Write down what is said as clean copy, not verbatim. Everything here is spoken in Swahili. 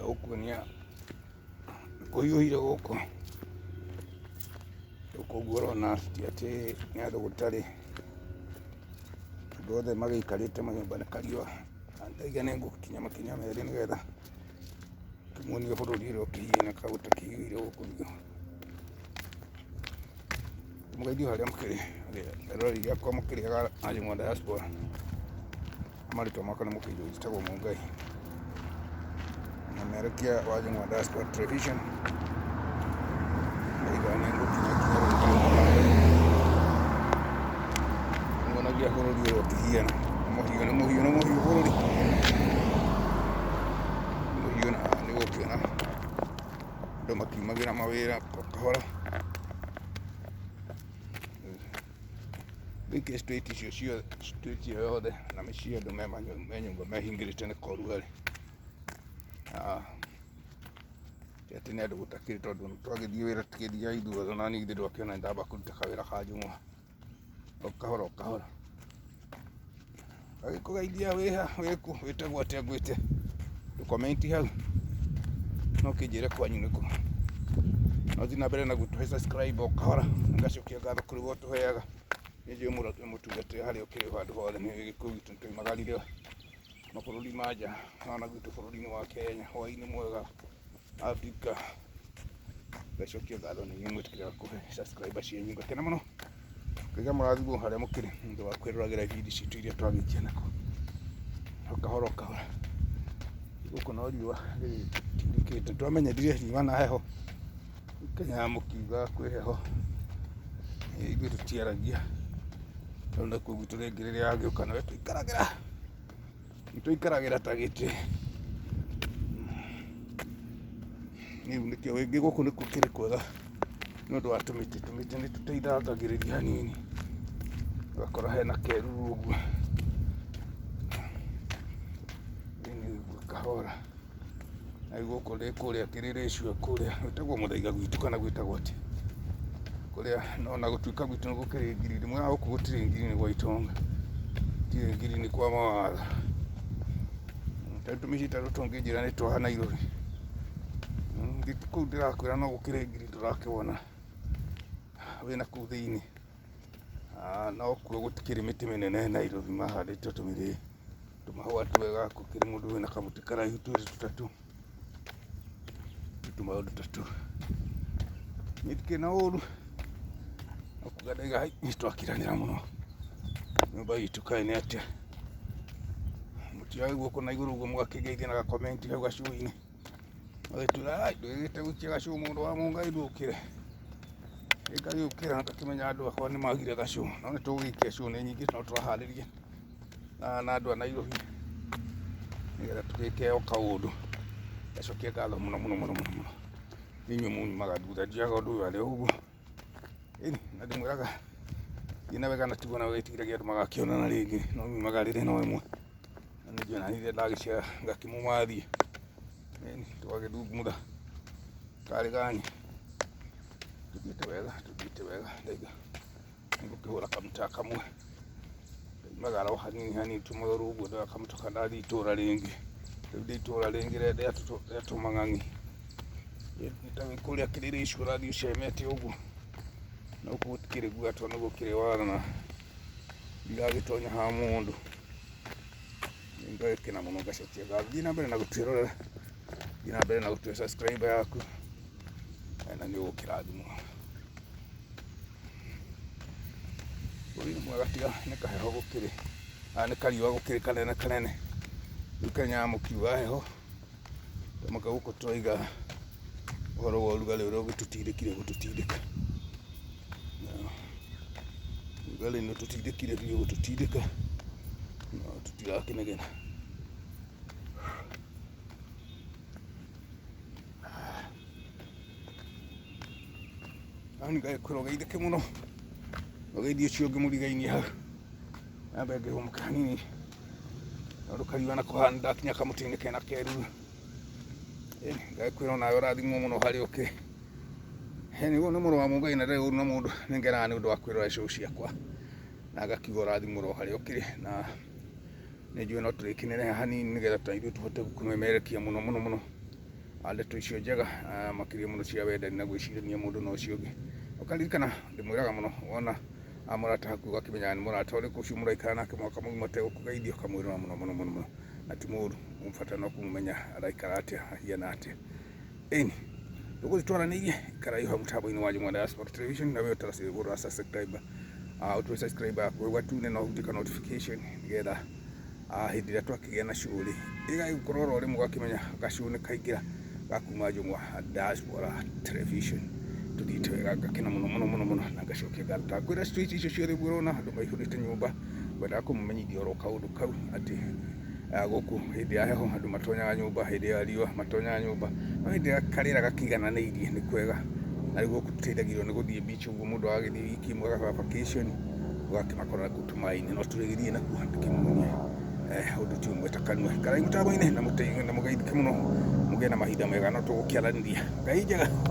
ukunia kuhiuhire guku ukugurona ati ni andu gutari andu othe magiikarite manyumba na kariuwa andaiga ni ngukinya makinya meri nigetha kimuonie bururi ri ukihina gutakihiuhire guku mugeithio haria mukiri rori riakwa mukiriaga arimwa diaspora marito makwa ni mukiithio njitagwo Mungai na merekia warimwa diaspora television aiga ni ngukinya ngonagia bururi ri ukihina muhiu bururi muhiu na ni gukiona andu makiumagira mawira kahora Biki street icio street yothe na mĩciĩ andũ me nyũmba mehingĩrĩte nĩ korugarĩ. Ati nĩ andũ gũtakĩrĩ tondũ twagĩthiĩ wĩra tũgĩthiaga ithuothe na niĩ ndakĩona ndamba kũruta kawĩra ka njũng'wa o kahora. Agĩkũgeithia wĩha wĩkũ wĩtagwo atĩa ngwĩte comment hau no kĩnjĩre kwanyu nĩkũ. No thiĩ na mbere na gũtũhe subscribe o kahora ngacokia ngatho kũrĩ we ũtũheaga. Nĩnjũĩ mũtungatĩre harĩa ũkĩrĩ handũ hothe nĩ gĩkũyũ gitũ nĩtwoimagarire mabũrũri ma nja ona gwitũ bũrũri-inĩ wa Kenya hwaĩ-inĩ mwega Africa. Ngacokia ngatho nĩ inyuĩ mwĩtĩkĩraga kũhe subscriber cianyu ngakena mũno ngaiga mũrathimwo harĩa mũkĩrĩ nĩ ũndũ wa kwĩroragĩra ibindi citũ iria twagĩikia nakũ o kahora. Gũkũ no riũa rĩtirikĩte twamenyerire riũa na heho Kenya mũkiuga kwĩ heho ithuĩ tũtiaragia tondũ nakuo gwitũ rĩngĩ rĩrĩa yagĩũka nawe tũikaragĩra ta gĩtĩ. Rĩu nĩkĩo rĩngĩ gũkũ nĩkuo kĩrĩ kwega nĩ ũndũ wa tũmĩtĩ nĩ tũteithagĩrĩria hanini ũgakora hena keruru ũguo nĩ kahora. Na gũkũ rĩ kũrĩa kĩrĩrĩcua kũrĩa gwĩtagwo Mũthaiga gwitũ kana gwĩtagwo atĩa kuria na gũtuĩka gwitũ nĩ gũkĩrĩ ngiri rĩmwe gũkũ gũtirĩ ngiri gwa itonga gũtirĩ ngiri kwa mawatho. Tarĩu tũmĩciĩ ta tũtũ ũngĩnjĩra nĩ twa NAIROBI kũu ndĩrakwĩra no gũkĩrĩ ngiri ndũrakĩwona wĩna kũu thĩinĩ. No kuo gũtikĩrĩ mĩtĩ mĩnene NAIROBI mahandĩte tũmahũa twega gũkĩrĩ mũndũ wĩna kamũtĩ karaihu twĩrĩ tũtatũ tũmaũndũ tatũ niĩ ndikĩrĩ na ũru okuga ndaiga nĩtwakiranĩra mũno nyũmba itũ kaĩ nĩ atĩa mũtioĩ guoko na igũrũ ũguo mũgakĩgeithia na gakomenti hau gacuũ-inĩ magĩtwĩra ndwĩrĩte gũikia gacuũ mũndũ wa Mũngai ndũkĩre ngagĩũkĩra ngakĩmenya andũ akwa nĩ magire gacuũ no nĩ tũgũgĩikia cuũ nĩ nyingĩ no tũraharĩria na andũ a NAIROBI nĩgetha tũgĩke o kaũndũ. Ngacokia ngatho mũno nĩ inyuĩ munyumaga thutha ndiaga ũndũ ũyũ arĩ ũguo na ndĩmwĩraga thiĩ na wega na tiguo na wĩtigĩragia andũ magakĩonana rĩngĩ no nyumagarĩre no ĩmwe na nĩ ndiona rĩrĩa ndagĩciara ngakĩmũmathia twagĩthungumutha karĩ gani tũthiĩte wega ndaiga nĩngũkĩhũra kamũtĩ kamwe ngaumagara o hanini tũmũthoro ũguo ndakamũtoka ndathiĩ itũũra rĩngĩ rĩu ndĩ itũũra rĩngĩ rĩa tũmang'ang'i nĩtawĩ kũrĩa kĩrĩrĩcua ũrathiĩ ũcemete ũguo na gũkũ gũtikĩrĩ gwatũ nĩ gũkĩrĩ watho na ndiragĩtonya ha mũndũ. Nĩngagĩkena mũno ngacokia ngatho thiĩ na mbere na gũtwĩrorera thiĩ na mbere na gũtũhe subscriber yaku na nĩ ũgũkĩrathimwo. Bũrũri mwega tiga nĩ kaheho gũkĩrĩ nĩ kariuwa gũkĩrĩ kanene rĩu Kenya mũkiuga heho tamaka gũkũ twaiga ũhoro wa ũrugarĩ ũrĩa ũgĩtũtindĩkire gũtũtindĩka ũrugarĩ nĩ ũtũtindĩkire biũ gũtũtindĩka no tũtirakĩnegena. Nani ngagĩkwĩra ũgeithĩke mũno ũgeithio ũcio ũngĩ mũrigainie hau nambe ngĩhũmũka hanini tondũ kariuwa nako hana ndakinya kamũtĩ-inĩ kena keruru. Ngagĩkwĩra onawe ũrathimwo mũno harĩa ũkĩrĩ nĩguo nĩ mũrũ wa Mũngai na ndarĩ ũru na mũndũ nĩngenaga nĩ ũndũ wa kwĩrorera show ciakwa na ngakiuga ũrathimũrwo harĩa ũkĩrĩ na nĩ njũĩ no tũrĩkĩneneha hanini nĩgetha tũthuĩ tũhote gũkũmemerekia mũno ndeto icio njega makiria muno cia wendani na gwicirania mundu na ucio ungi. Ukaririkana ndimwiraga muno wona murata haku gakimenya ni murata uriku ucio muraikara nake mwaka mugima tegũkũgeithia ukamwĩrora muno na ti mũru umfata no kumenya araikara atia ahiana atia. Eni tũgũtwaranĩirie karaiuha mũtambo-inĩ wa Jumwa Diaspora Television na wewe utarasirigũra subscriber utu subscriber kwa tune na utika notification nigetha hindi ĩrĩa twakĩgĩa na cuguri igagĩkorwo uri mugakimenya gacuni kaingira gakuma Jumwa Diaspora Television tuthiĩte wega ngakena muno na ngacokia ngaruta kwĩra street icio ciothe ũrona andũ maihũrĩte nyũmba ngwendaga kũmũmenyithia oro kaũndũ kau atĩ guku hindi ya heho andu matonyaga nyumba, hindi ya riũa matonyaga nyumba, no hindi ya karĩra gakigananĩirie nĩ kwega na rĩu guku tũteithagĩrĩrio nĩ gũthiĩ beach ũguo mũndũ agagĩthiĩ wiki ĩmwe ga vacation ũgakĩmakora kũu tũmaĩ-inĩ no tũrĩgĩthiĩ nakuo ndĩkĩmuonie ũndũ ti ũmwe ta kanua karai mũtambo-inĩ na mũgeithĩke mũno mũgĩe na mahinda mega no tũgũkĩaranĩria. Ngai njega.